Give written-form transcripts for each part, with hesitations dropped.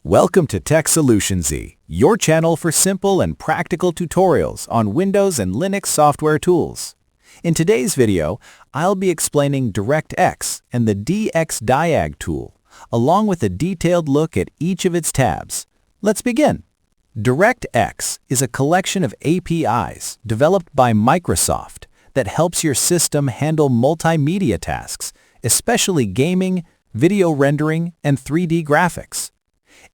Welcome to TechSolutionZ, your channel for simple and practical tutorials on Windows and Linux software tools. In today's video, I'll be explaining DirectX and the DxDiag tool, along with a detailed look at each of its tabs. Let's begin. DirectX is a collection of APIs developed by Microsoft that helps your system handle multimedia tasks, especially gaming, video rendering, and 3D graphics.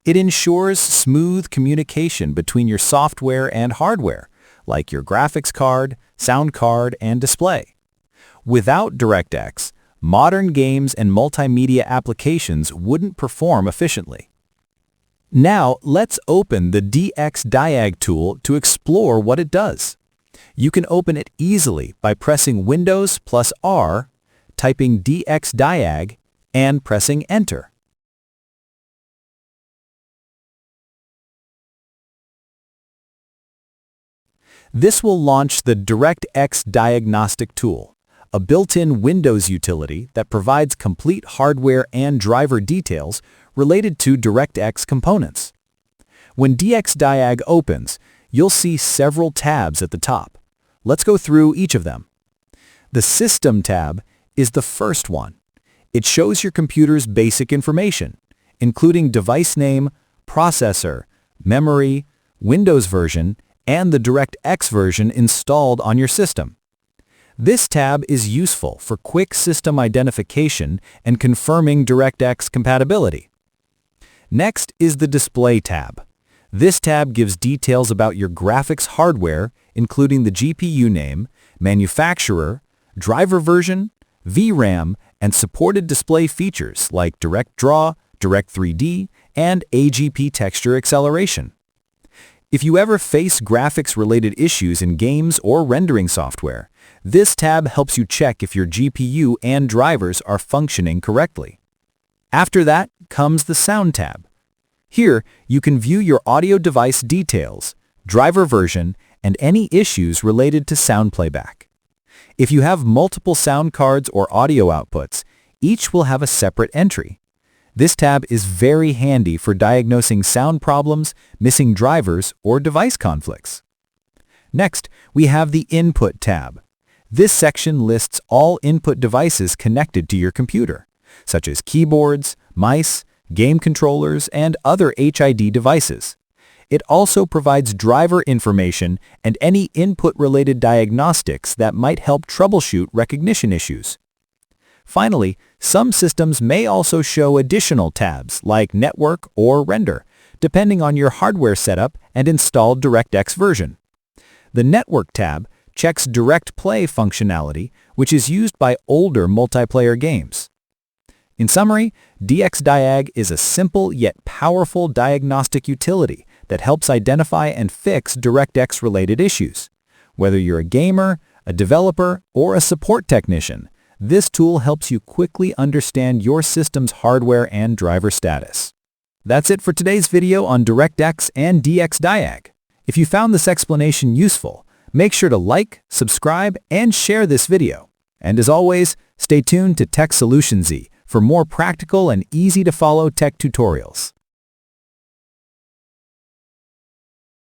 It ensures smooth communication between your software and hardware, like your graphics card, sound card, and display. Without DirectX, modern games and multimedia applications wouldn't perform efficiently. Now, let's open the DxDiag tool to explore what it does. You can open it easily by pressing Windows plus R, typing DxDiag, and pressing Enter. This will launch the DirectX Diagnostic Tool, a built-in Windows utility that provides complete hardware and driver details related to DirectX components. When DxDiag opens, you'll see several tabs at the top. Let's go through each of them. The System tab is the first one. It shows your computer's basic information, including device name, processor, memory, Windows version, and the DirectX version installed on your system. This tab is useful for quick system identification and confirming DirectX compatibility. Next is the Display tab. This tab gives details about your graphics hardware, including the GPU name, manufacturer, driver version, VRAM, and supported display features like DirectDraw, Direct3D, and AGP texture acceleration. If you ever face graphics-related issues in games or rendering software, this tab helps you check if your GPU and drivers are functioning correctly. After that comes the Sound tab. Here, you can view your audio device details, driver version, and any issues related to sound playback. If you have multiple sound cards or audio outputs, each will have a separate entry. This tab is very handy for diagnosing sound problems, missing drivers, or device conflicts. Next, we have the Input tab. This section lists all input devices connected to your computer, such as keyboards, mice, game controllers, and other HID devices. It also provides driver information and any input-related diagnostics that might help troubleshoot recognition issues. Finally, some systems may also show additional tabs like Network or Render, depending on your hardware setup and installed DirectX version. The Network tab checks Direct Play functionality, which is used by older multiplayer games. In summary, DxDiag is a simple yet powerful diagnostic utility that helps identify and fix DirectX-related issues. Whether you're a gamer, a developer, or a support technician, this tool helps you quickly understand your system's hardware and driver status. That's it for today's video on DirectX and DxDiag. If you found this explanation useful, make sure to like, subscribe, and share this video. And as always, stay tuned to TechSolutionZ for more practical and easy-to-follow tech tutorials.